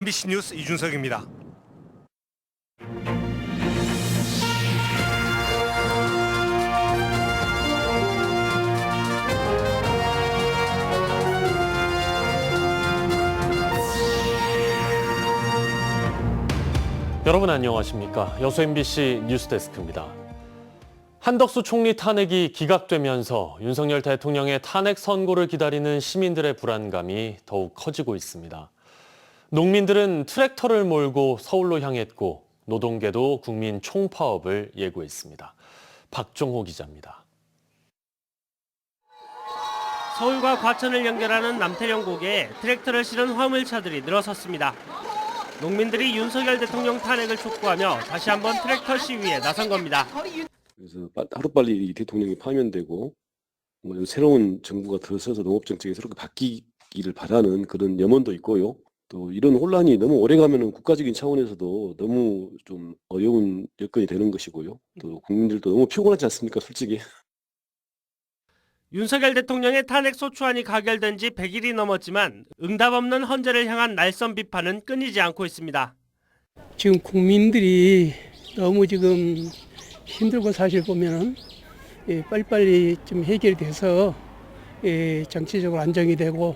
MBC 뉴스 이준석입니다. 여러분 안녕하십니까? 여수 MBC 뉴스데스크입니다. 한덕수 총리 탄핵이 기각되면서 윤석열 대통령의 탄핵 선고를 기다리는 시민들의 불안감이 더욱 커지고 있습니다. 농민들은 트랙터를 몰고 서울로 향했고 노동계도 국민 총파업을 예고했습니다. 박종호 기자입니다. 서울과 과천을 연결하는 남태령 고개에 트랙터를 실은 화물차들이 늘어섰습니다. 농민들이 윤석열 대통령 탄핵을 촉구하며 다시 한번 트랙터 시위에 나선 겁니다. 그래서 하루빨리 이 대통령이 파면되고 새로운 정부가 들어서서 농업정책이 새롭게 바뀌기를 바라는 그런 염원도 있고요. 또 이런 혼란이 너무 오래 가면은 국가적인 차원에서도 너무 좀 어려운 여건이 되는 것이고요. 또 국민들도 너무 피곤하지 않습니까, 솔직히. 윤석열 대통령의 탄핵 소추안이 가결된 지 100일이 넘었지만 응답 없는 헌재를 향한 날선 비판은 끊이지 않고 있습니다. 지금 국민들이 너무 지금 힘들고 사실 보면은 빨리빨리 좀 해결돼서 정치적으로 안정이 되고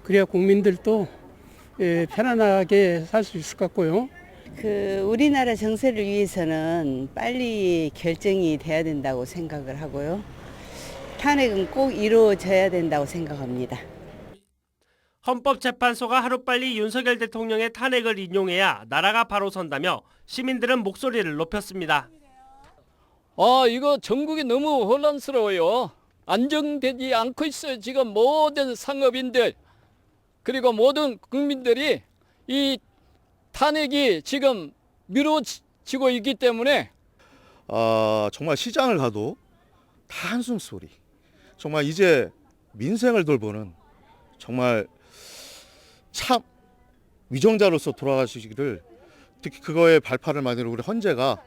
그래야 국민들도 편안하게 살 수 있을 것 같고요. 우리나라 정세를 위해서는 빨리 결정이 돼야 된다고 생각을 하고요. 탄핵은 꼭 이루어져야 된다고 생각합니다. 헌법재판소가 하루빨리 윤석열 대통령의 탄핵을 인용해야 나라가 바로 선다며 시민들은 목소리를 높였습니다. 이거 전국이 너무 혼란스러워요. 안정되지 않고 있어요. 지금 모든 상업인들 그리고 모든 국민들이 이 탄핵이 지금 미뤄지고 있기 때문에 정말 시장을 가도 다 한숨 소리. 정말 이제 민생을 돌보는 정말 참 위정자로서 돌아가시기를 특히 그거에 발판을 만드는 우리 헌재가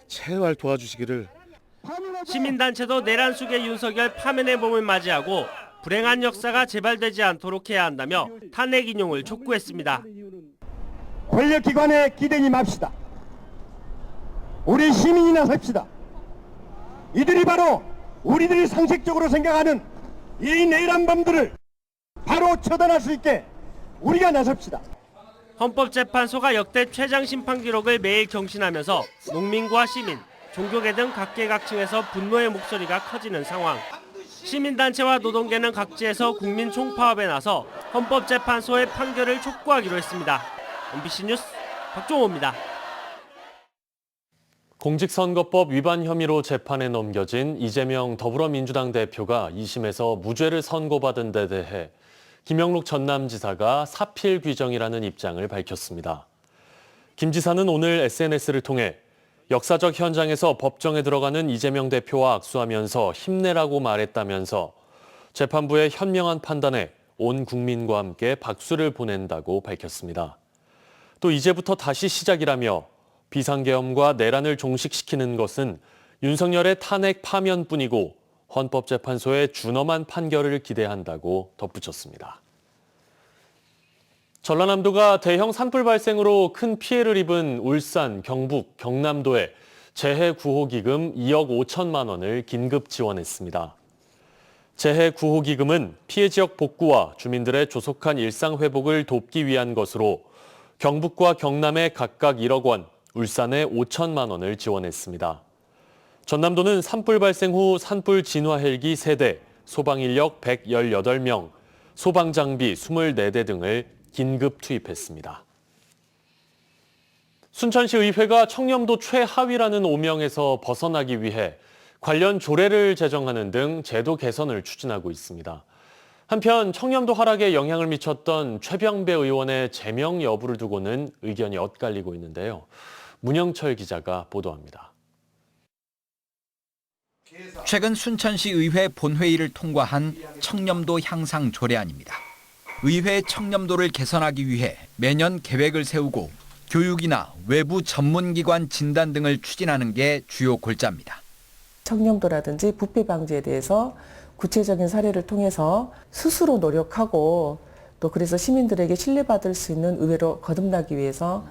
제발 도와주시기를. 시민단체도 내란 속의 윤석열 파면의 봄을 맞이하고 불행한 역사가 재발되지 않도록 해야 한다며 탄핵 인용을 촉구했습니다. 권력기관에 기대지 맙시다. 우리 시민이 나섭시다. 이들이 바로 우리들이 상식적으로 생각하는 이 내란범들을 바로 처단할 수 있게 우리가 나섭시다. 헌법재판소가 역대 최장 심판 기록을 매일 경신하면서 농민과 시민, 종교계 등 각계각층에서 분노의 목소리가 커지는 상황. 시민단체와 노동계는 각지에서 국민 총파업에 나서 헌법재판소의 판결을 촉구하기로 했습니다. MBC 뉴스 박종호입니다. 공직선거법 위반 혐의로 재판에 넘겨진 이재명 더불어민주당 대표가 2심에서 무죄를 선고받은 데 대해 김영록 전남지사가 사필 규정이라는 입장을 밝혔습니다. 김 지사는 오늘 SNS를 통해 역사적 현장에서 법정에 들어가는 이재명 대표와 악수하면서 힘내라고 말했다면서 재판부의 현명한 판단에 온 국민과 함께 박수를 보낸다고 밝혔습니다. 또 이제부터 다시 시작이라며 비상계엄과 내란을 종식시키는 것은 윤석열의 탄핵 파면뿐이고 헌법재판소의 준엄한 판결을 기대한다고 덧붙였습니다. 전라남도가 대형 산불 발생으로 큰 피해를 입은 울산, 경북, 경남도에 재해구호기금 2억 5천만 원을 긴급 지원했습니다. 재해구호기금은 피해 지역 복구와 주민들의 조속한 일상 회복을 돕기 위한 것으로 경북과 경남에 각각 1억 원, 울산에 5천만 원을 지원했습니다. 전남도는 산불 발생 후 산불 진화 헬기 3대, 소방 인력 118명, 소방 장비 24대 등을 긴급 투입했습니다. 순천시 의회가 청렴도 최하위라는 오명에서 벗어나기 위해 관련 조례를 제정하는 등 제도 개선을 추진하고 있습니다. 한편 청렴도 하락에 영향을 미쳤던 최병배 의원의 제명 여부를 두고는 의견이 엇갈리고 있는데요. 문영철 기자가 보도합니다. 최근 순천시 의회 본회의를 통과한 청렴도 향상 조례안입니다. 의회 청렴도를 개선하기 위해 매년 계획을 세우고 교육이나 외부 전문기관 진단 등을 추진하는 게 주요 골자입니다. 청렴도라든지 부패 방지에 대해서 구체적인 사례를 통해서 스스로 노력하고 또 그래서 시민들에게 신뢰받을 수 있는 의회로 거듭나기 위해서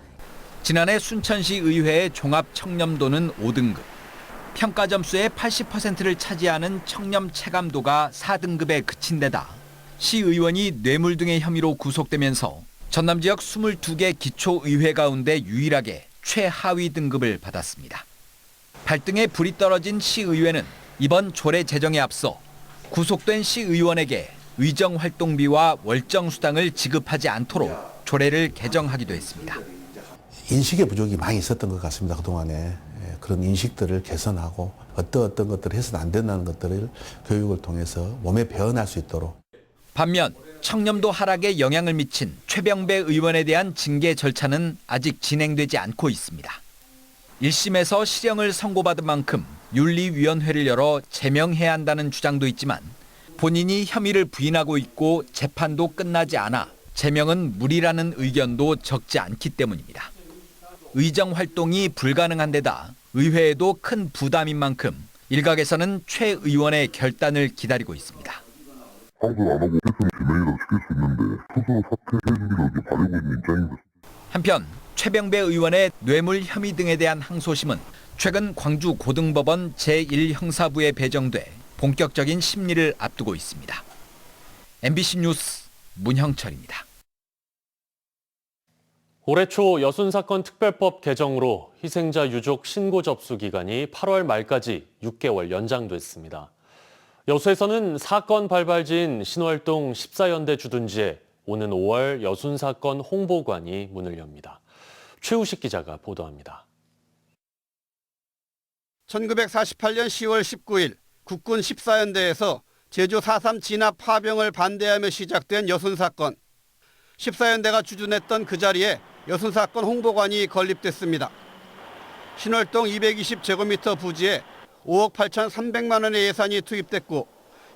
지난해 순천시 의회의 종합 청렴도는 5등급. 평가 점수의 80%를 차지하는 청렴 체감도가 4등급에 그친 데다 시의원이 뇌물 등의 혐의로 구속되면서 전남 지역 22개 기초의회 가운데 유일하게 최하위 등급을 받았습니다. 발등에 불이 떨어진 시의회는 이번 조례 제정에 앞서 구속된 시의원에게 의정활동비와 월정수당을 지급하지 않도록 조례를 개정하기도 했습니다. 인식의 부족이 많이 있었던 것 같습니다. 그동안에 그런 인식들을 개선하고 어떤 것들을 해서는 안 된다는 것들을 교육을 통해서 몸에 배어날 수 있도록. 반면 청렴도 하락에 영향을 미친 최병배 의원에 대한 징계 절차는 아직 진행되지 않고 있습니다. 1심에서 실형을 선고받은 만큼 윤리위원회를 열어 제명해야 한다는 주장도 있지만 본인이 혐의를 부인하고 있고 재판도 끝나지 않아 제명은 무리라는 의견도 적지 않기 때문입니다. 의정 활동이 불가능한 데다 의회에도 큰 부담인 만큼 일각에서는 최 의원의 결단을 기다리고 있습니다. 항소를 안 하고 했으면 제명이라도 시킬 수 있는데 스스로 사퇴해주기를 이제 바라고 있는 입장입니다. 한편 최병배 의원의 뇌물 혐의 등에 대한 항소심은 최근 광주 고등법원 제1형사부에 배정돼 본격적인 심리를 앞두고 있습니다. MBC 뉴스 문형철입니다. 올해 초 여순사건 특별법 개정으로 희생자 유족 신고 접수 기간이 8월 말까지 6개월 연장됐습니다. 여수에서는 사건 발발지인 신월동 14연대 주둔지에 오는 5월 여순사건 홍보관이 문을 엽니다. 최우식 기자가 보도합니다. 1948년 10월 19일 국군 14연대에서 제주 4.3 진압 파병을 반대하며 시작된 여순사건. 14연대가 주둔했던 그 자리에 여순사건 홍보관이 건립됐습니다. 신월동 220제곱미터 부지에 5억 8,300만 원의 예산이 투입됐고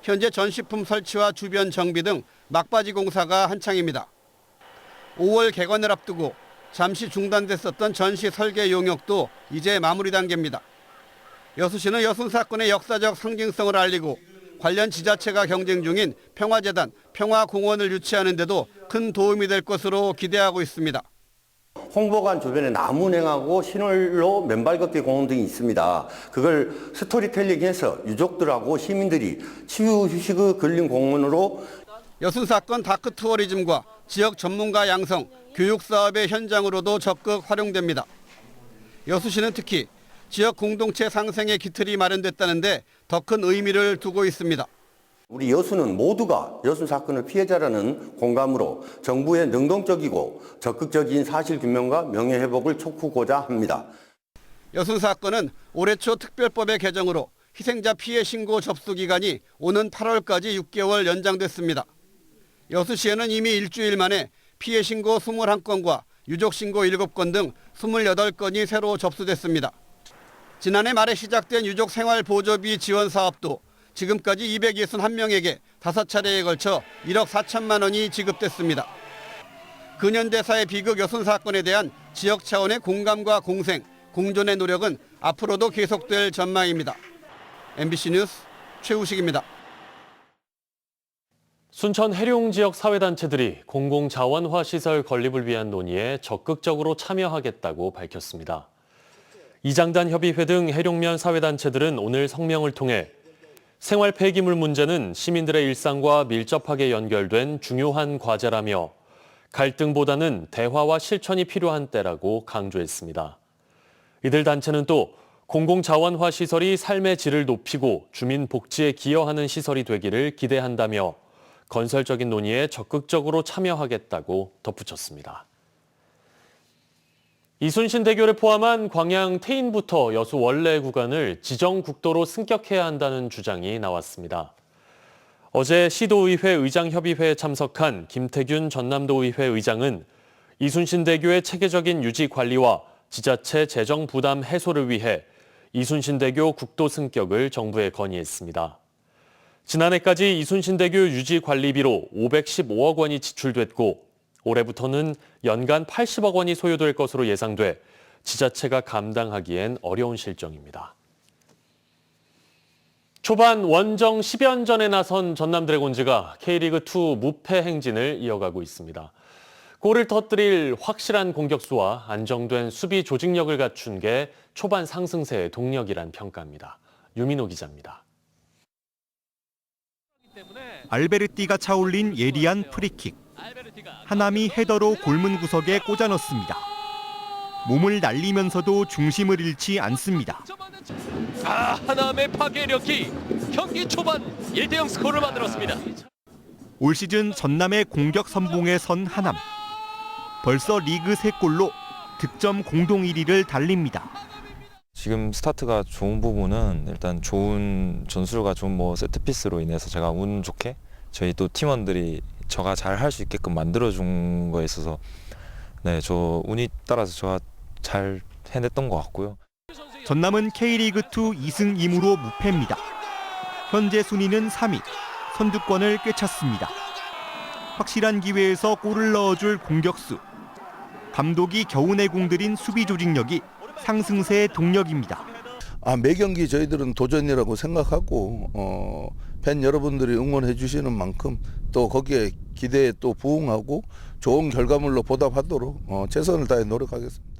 현재 전시품 설치와 주변 정비 등 막바지 공사가 한창입니다. 5월 개관을 앞두고 잠시 중단됐었던 전시 설계 용역도 이제 마무리 단계입니다. 여수시는 여순사건의 역사적 상징성을 알리고 관련 지자체가 경쟁 중인 평화재단, 평화공원을 유치하는 데도 큰 도움이 될 것으로 기대하고 있습니다. 홍보관 주변에 나무냉하고 신월로 맨발 걷기 공원 등이 있습니다. 그걸 스토리텔링해서 유족들하고 시민들이 치유 휴식의 걸린 공원으로 여순사건 다크 투어리즘과 지역 전문가 양성, 교육 사업의 현장으로도 적극 활용됩니다. 여수시는 특히 지역 공동체 상생의 기틀이 마련됐다는데 더 큰 의미를 두고 있습니다. 우리 여수는 모두가 여순 사건의 피해자라는 공감으로 정부의 능동적이고 적극적인 사실규명과 명예회복을 촉구하고자 합니다. 여순 사건은 올해 초 특별법의 개정으로 희생자 피해 신고 접수 기간이 오는 8월까지 6개월 연장됐습니다. 여수시에는 이미 일주일 만에 피해 신고 21건과 유족 신고 7건 등 28건이 새로 접수됐습니다. 지난해 말에 시작된 유족 생활 보조비 지원 사업도 지금까지 261명에게 5차례에 걸쳐 1억 4천만 원이 지급됐습니다. 근현대사의 비극 여순 사건에 대한 지역 차원의 공감과 공생, 공존의 노력은 앞으로도 계속될 전망입니다. MBC 뉴스 최우식입니다. 순천 해룡 지역 사회단체들이 공공자원화 시설 건립을 위한 논의에 적극적으로 참여하겠다고 밝혔습니다. 이장단 협의회 등 해룡면 사회단체들은 오늘 성명을 통해 생활 폐기물 문제는 시민들의 일상과 밀접하게 연결된 중요한 과제라며 갈등보다는 대화와 실천이 필요한 때라고 강조했습니다. 이들 단체는 또 공공자원화 시설이 삶의 질을 높이고 주민 복지에 기여하는 시설이 되기를 기대한다며 건설적인 논의에 적극적으로 참여하겠다고 덧붙였습니다. 이순신대교를 포함한 광양 태인부터 여수 원래 구간을 지정국도로 승격해야 한다는 주장이 나왔습니다. 어제 시도의회 의장협의회에 참석한 김태균 전남도의회 의장은 이순신대교의 체계적인 유지 관리와 지자체 재정 부담 해소를 위해 이순신대교 국도 승격을 정부에 건의했습니다. 지난해까지 이순신대교 유지 관리비로 515억 원이 지출됐고 올해부터는 연간 80억 원이 소요될 것으로 예상돼 지자체가 감당하기엔 어려운 실정입니다. 초반 원정 10연전에 나선 전남 드래곤즈가 K리그2 무패 행진을 이어가고 있습니다. 골을 터뜨릴 확실한 공격수와 안정된 수비 조직력을 갖춘 게 초반 상승세의 동력이란 평가입니다. 유민호 기자입니다. 알베르티가 차올린 예리한 프리킥. 하남이 헤더로 골문 구석에 꽂아 넣습니다. 몸을 날리면서도 중심을 잃지 않습니다. 하남의 파괴력이 경기 초반 1대0 스코어를 만들었습니다. 올 시즌 전남의 공격 선봉에 선 하남. 벌써 리그 3골로 득점 공동 1위를 달립니다. 지금 스타트가 좋은 부분은 일단 좋은 전술과 좋은 세트피스로 인해서 제가 운 좋게 저희 또 팀원들이 저가 잘 할 수 있게끔 만들어준 거에 있어서 저 운이 따라서 저가 잘 해냈던 것 같고요. 전남은 K리그2 2승 2무로 무패입니다. 현재 순위는 3위, 선두권을 꿰찼습니다. 확실한 기회에서 골을 넣어줄 공격수. 감독이 겨우내 공들인 수비 조직력이 상승세의 동력입니다. 매 경기 저희들은 도전이라고 생각하고 팬 여러분들이 응원해 주시는 만큼 또 거기에 기대에 또 부응하고 좋은 결과물로 보답하도록 최선을 다해 노력하겠습니다.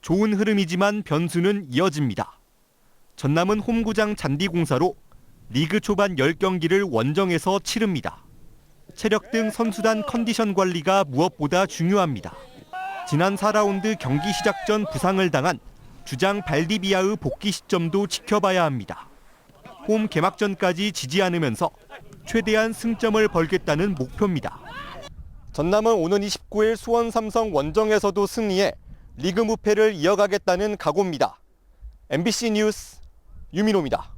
좋은 흐름이지만 변수는 이어집니다. 전남은 홈구장 잔디공사로 리그 초반 10경기를 원정에서 치릅니다. 체력 등 선수단 컨디션 관리가 무엇보다 중요합니다. 지난 4라운드 경기 시작 전 부상을 당한 주장 발디비아의 복귀 시점도 지켜봐야 합니다. 홈 개막전까지 지지 않으면서 최대한 승점을 벌겠다는 목표입니다. 전남은 오는 29일 수원 삼성 원정에서도 승리해 리그 무패를 이어가겠다는 각오입니다. MBC 뉴스 유민호입니다.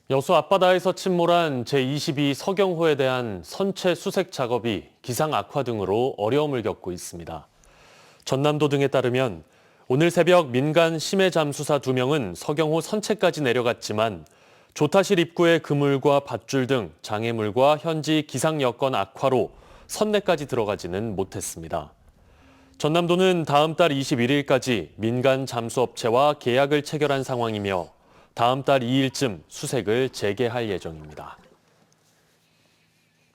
여수 앞바다에서 침몰한 제22 서경호에 대한 선체 수색 작업이 기상 악화 등으로 어려움을 겪고 있습니다. 전남도 등에 따르면 오늘 새벽 민간 심해 잠수사 2명은 서경호 선체까지 내려갔지만 조타실 입구의 그물과 밧줄 등 장애물과 현지 기상 여건 악화로 선내까지 들어가지는 못했습니다. 전남도는 다음 달 21일까지 민간 잠수업체와 계약을 체결한 상황이며 다음 달 2일쯤 수색을 재개할 예정입니다.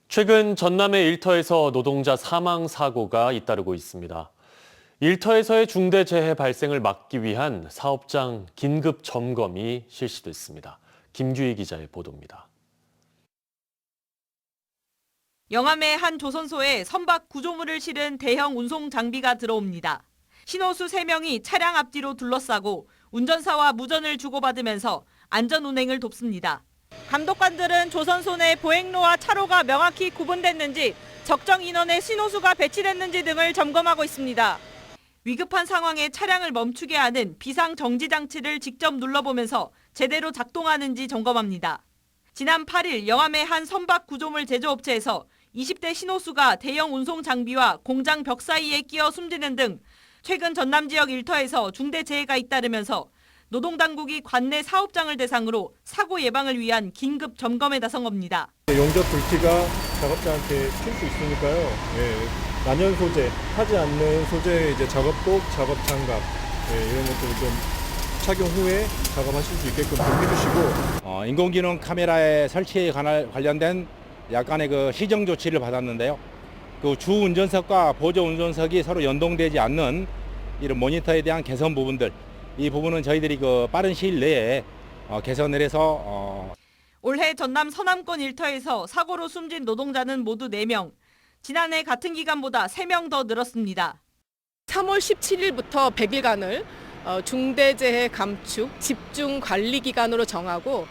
최근 전남의 일터에서 노동자 사망 사고가 잇따르고 있습니다. 일터에서의 중대 재해 발생을 막기 위한 사업장 긴급 점검이 실시됐습니다. 김규희 기자의 보도입니다. 영암의 한 조선소에 선박 구조물을 실은 대형 운송 장비가 들어옵니다. 신호수 3명이 차량 앞뒤로 둘러싸고 운전사와 무전을 주고받으면서 안전 운행을 돕습니다. 감독관들은 조선소 내 보행로와 차로가 명확히 구분됐는지 적정 인원의 신호수가 배치됐는지 등을 점검하고 있습니다. 위급한 상황에 차량을 멈추게 하는 비상정지 장치를 직접 눌러보면서 제대로 작동하는지 점검합니다. 지난 8일 영암의 한 선박 구조물 제조업체에서 20대 신호수가 대형 운송 장비와 공장 벽 사이에 끼어 숨지는 등 최근 전남 지역 일터에서 중대 재해가 잇따르면서 노동당국이 관내 사업장을 대상으로 사고 예방을 위한 긴급 점검에 나선 겁니다. 용접 불티가 작업자한테 튈 수 있으니까요. 난연 소재, 타지 않는 소재의 작업복, 작업 장갑 이런 것들을 좀 착용 후에 작업하실 수 있게끔 좀 해주시고 인공지능 카메라의 설치에 관련된 약간의 시정 조치를 받았는데요. 그 주 운전석과 보조 운전석이 서로 연동되지 않는 이런 모니터에 대한 개선 부분들, 이 부분은 저희들이 빠른 시일 내에 개선을 해서 올해 전남 서남권 일터에서 사고로 숨진 노동자는 모두 4명. 지난해 같은 기간보다 3명 더 늘었습니다. 3월 17일부터 100일간을 중대재해 감축 집중 관리 기간으로 정하고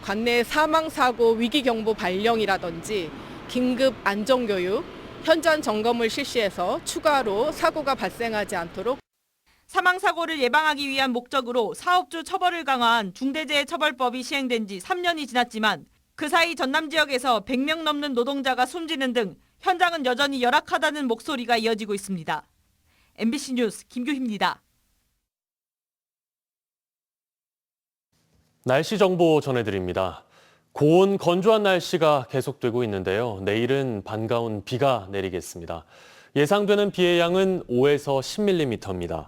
관내 사망사고 위기경보 발령이라든지 긴급 안전교육, 현장 점검을 실시해서 추가로 사고가 발생하지 않도록 사망사고를 예방하기 위한 목적으로 사업주 처벌을 강화한 중대재해처벌법이 시행된 지 3년이 지났지만 그 사이 전남 지역에서 100명 넘는 노동자가 숨지는 등 현장은 여전히 열악하다는 목소리가 이어지고 있습니다. MBC 뉴스 김규희입니다. 날씨 정보 전해드립니다. 고온 건조한 날씨가 계속되고 있는데요. 내일은 반가운 비가 내리겠습니다. 예상되는 비의 양은 5에서 10mm입니다.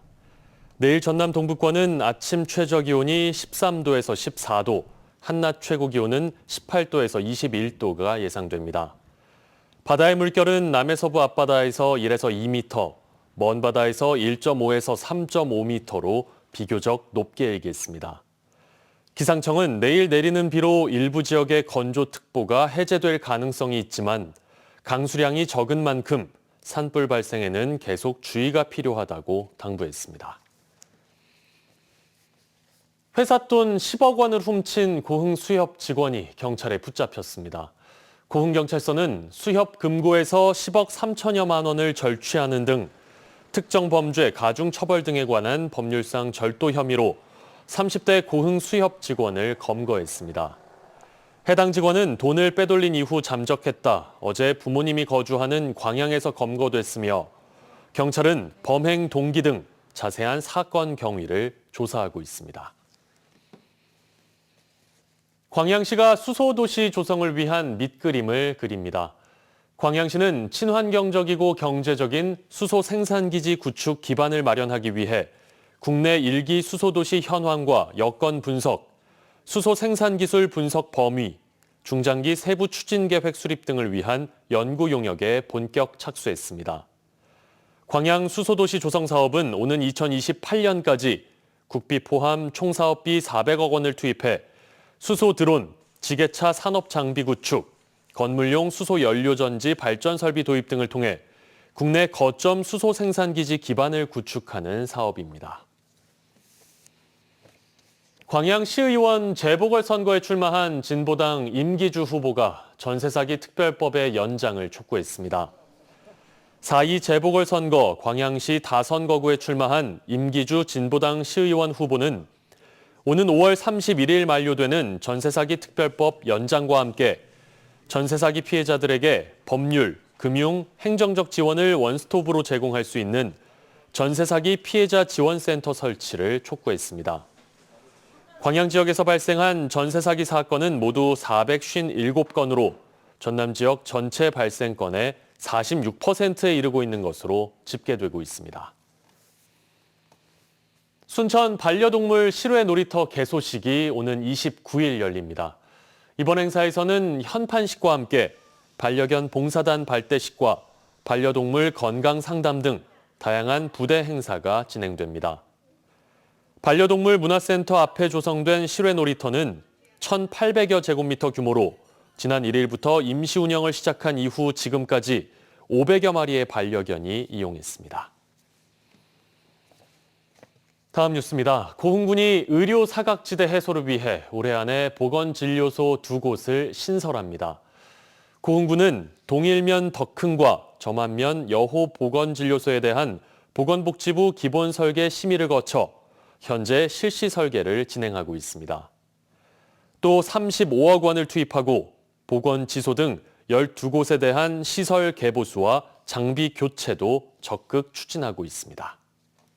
내일 전남 동부권은 아침 최저 기온이 13도에서 14도, 한낮 최고 기온은 18도에서 21도가 예상됩니다. 바다의 물결은 남해서부 앞바다에서 1에서 2m, 먼 바다에서 1.5에서 3.5m로 비교적 높게 일겠습니다. 기상청은 내일 내리는 비로 일부 지역의 건조특보가 해제될 가능성이 있지만 강수량이 적은 만큼 산불 발생에는 계속 주의가 필요하다고 당부했습니다. 회사 돈 10억 원을 훔친 고흥 수협 직원이 경찰에 붙잡혔습니다. 고흥경찰서는 수협 금고에서 10억 3천여만 원을 절취하는 등 특정 범죄 가중 처벌 등에 관한 법률상 절도 혐의로 30대 고흥 수협 직원을 검거했습니다. 해당 직원은 돈을 빼돌린 이후 잠적했다 어제 부모님이 거주하는 광양에서 검거됐으며 경찰은 범행 동기 등 자세한 사건 경위를 조사하고 있습니다. 광양시가 수소도시 조성을 위한 밑그림을 그립니다. 광양시는 친환경적이고 경제적인 수소 생산기지 구축 기반을 마련하기 위해 국내 1기 수소도시 현황과 여건 분석, 수소 생산기술 분석 범위, 중장기 세부 추진계획 수립 등을 위한 연구 용역에 본격 착수했습니다. 광양 수소도시 조성 사업은 오는 2028년까지 국비 포함 총 사업비 400억 원을 투입해 수소 드론, 지게차 산업 장비 구축, 건물용 수소 연료전지 발전 설비 도입 등을 통해 국내 거점 수소 생산기지 기반을 구축하는 사업입니다. 광양시의원 재보궐선거에 출마한 진보당 임기주 후보가 전세사기 특별법의 연장을 촉구했습니다. 4.2 재보궐선거 광양시 다선거구에 출마한 임기주 진보당 시의원 후보는 오는 5월 31일 만료되는 전세사기 특별법 연장과 함께 전세사기 피해자들에게 법률, 금융, 행정적 지원을 원스톱으로 제공할 수 있는 전세사기 피해자 지원센터 설치를 촉구했습니다. 광양 지역에서 발생한 전세사기 사건은 모두 457건으로 전남 지역 전체 발생건의 46%에 이르고 있는 것으로 집계되고 있습니다. 순천 반려동물 실외 놀이터 개소식이 오는 29일 열립니다. 이번 행사에서는 현판식과 함께 반려견 봉사단 발대식과 반려동물 건강 상담 등 다양한 부대 행사가 진행됩니다. 반려동물 문화센터 앞에 조성된 실외 놀이터는 1,800여 제곱미터 규모로 지난 1일부터 임시 운영을 시작한 이후 지금까지 500여 마리의 반려견이 이용했습니다. 다음 뉴스입니다. 고흥군이 의료 사각지대 해소를 위해 올해 안에 보건진료소 2곳을 신설합니다. 고흥군은 동일면 덕흥과 점안면 여호 보건진료소에 대한 보건복지부 기본 설계 심의를 거쳐 현재 실시 설계를 진행하고 있습니다. 또 35억 원을 투입하고 보건지소 등 12곳에 대한 시설 개보수와 장비 교체도 적극 추진하고 있습니다.